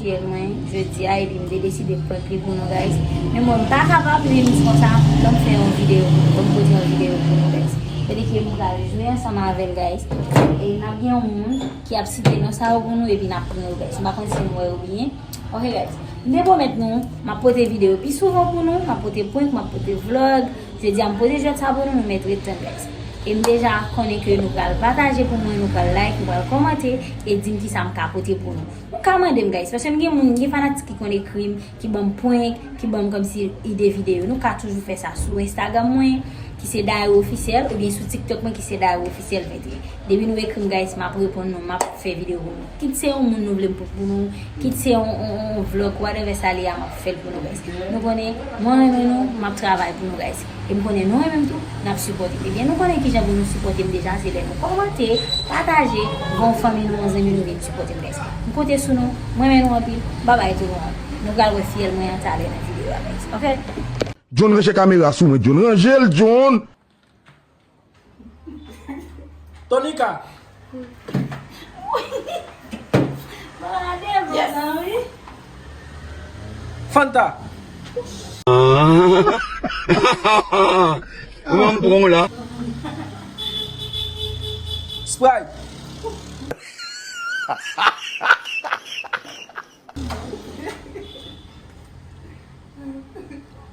fier moi jeudi et puis me décider pour écrire pour nous guys. Mais moi pas capable de venir comme ça, donc faire une vidéo, donc poser une vidéo pour nous guys. C'est-à-dire que nous allons jouer ensemble avec guys et n'a bien un monde qui a cité dans ça pour nous et puis n'a pour nous guys. Par contre c'est moi ou bien. OK guys. Mais bon maintenant, m'a poster vidéo puis souvent pour nous, m'a poster point, m'a poster vlog, je dis me poser jeu ça pour nous mettre temps guys. Et déjà connaît que nous allons partager pour moi, nous allons like, nous allons commenter et dire qui ça me capoter pour nous. Nous commandez guys parce que il y a des fanatiques qui connaissent crime, qui bon point, qui bon comme si idée vidéo. Nous allons toujours faire ça sur Instagram moi qui c'est d'ailleurs officiel ou bien sur TikTok moi qui c'est d'ailleurs officiel mettez. Depuis nous écrire guys m'a répondre nous m'a faire vidéo pour nous. Qui c'est un monde nous voulons pour nous, qui c'est un vlog whatever ça li a m'a fait pour nous guys. Nous connaît moi même nous m'a travail pour nous guys. Et nous connaît nous même tout n'a supporter. Et bien nous connaît qui j'avais nous supporter déjà c'est les nous commenter, partager, bon famille nous amis nous venir supporter guys. Nous comptez sur nous, moi même nous en pile. Bye bye tout le monde. Nous allons fier moi en parler dans vidéo guys. OK? John range caméra sous moi, John range John. Tonika. Yes. Fanta. Comment prend là? Sprite.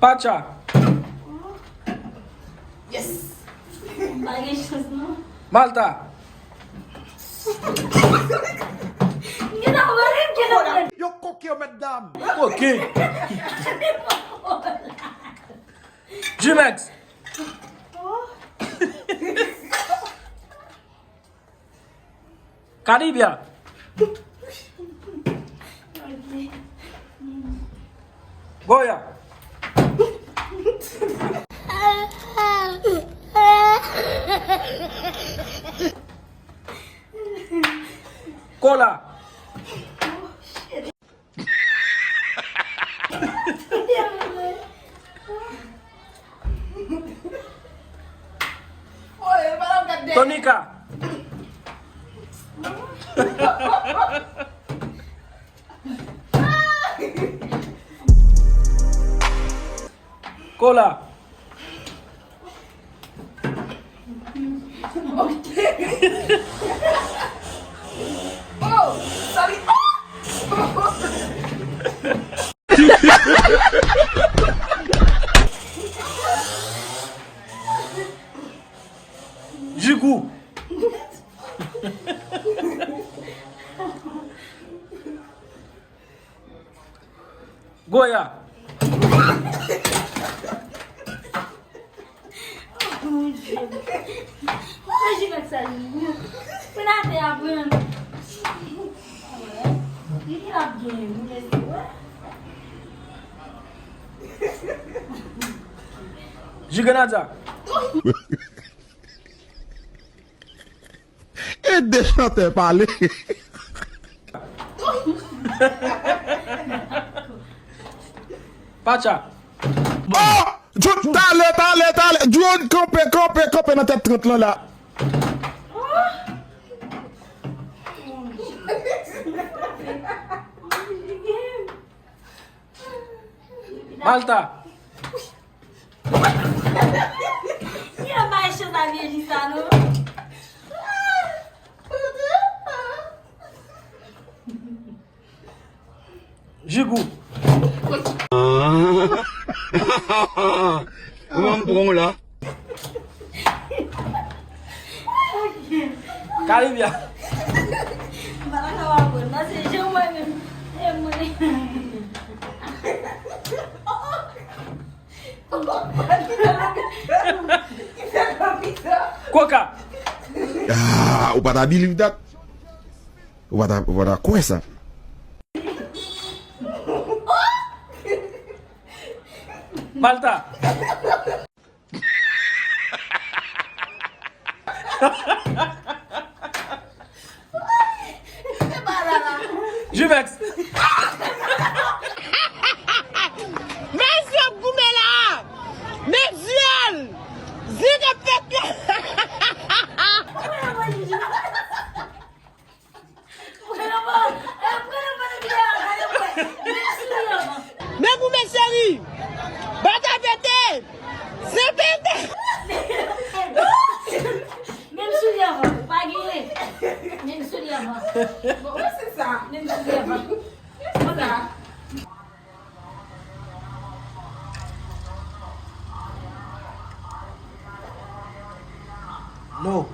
Pacha. Yes. Malta. Yo coquille madame. Ok. Jumex. Caribia. Goya. Cola. Tonika. Cola. Oh, sorry. Jigou. Goya. Giganaza. Et des chanteurs parler. Pacha. Oh! John, t'allez. John, campé dans tête 30 là. Malta. Il a pas chose à dire ça non. Jigou. Comment prend là? Caribia. Coca. Ah, ou pas believe that? Ou pas quoi ça? Malta. Jumex. Monsieur Goumela, Mensuel, Zidepek. Bueno, No.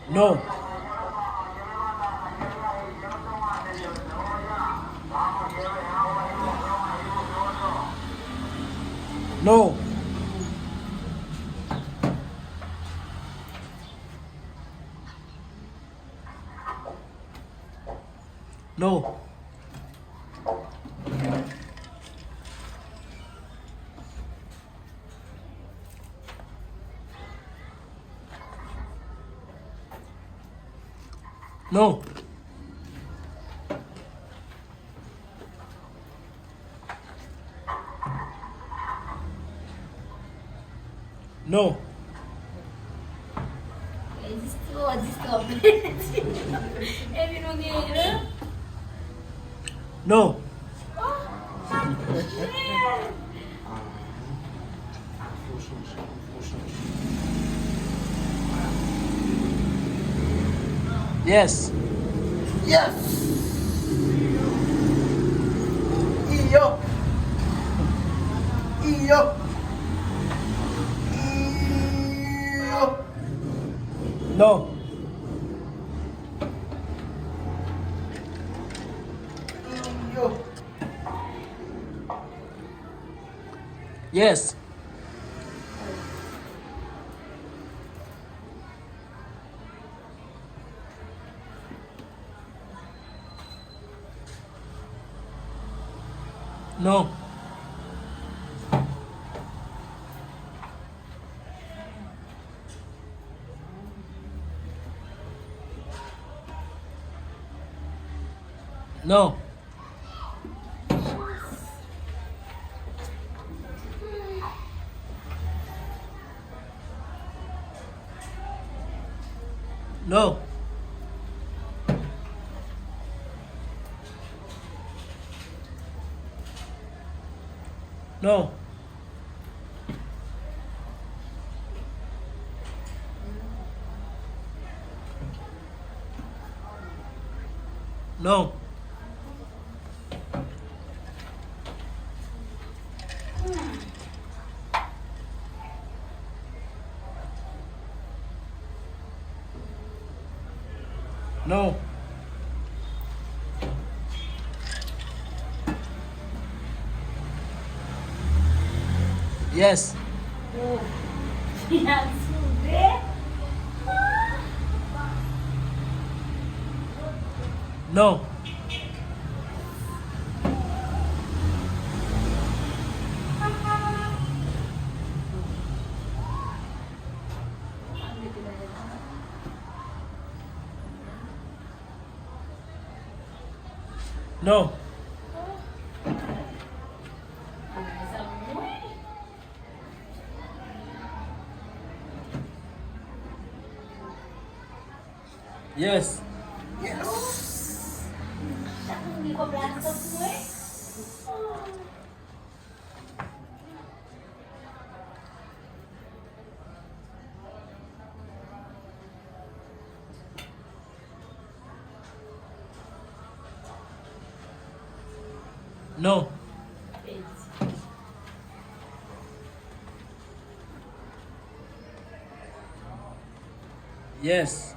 No. No. No. No. No. Distro. Ele não ganha. No. Yes. Yes. Iyo. Iyo. Iyo. No. Iyo. Yes. No. No. No. No. No. No. Yes. No. No. Yes. No. Yes.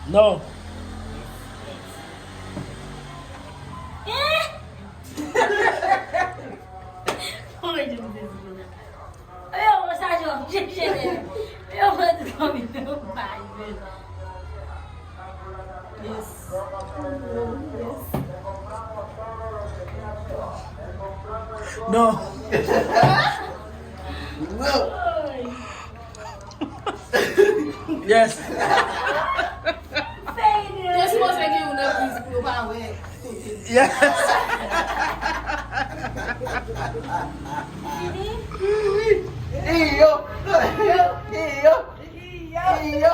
No. Eu vou sair de novo, eu vou comer meu pai, Yes. No. No. Yes. You're supposed to make you know these people power. Yes. Iyo. Iyo. Iyo. Iyo.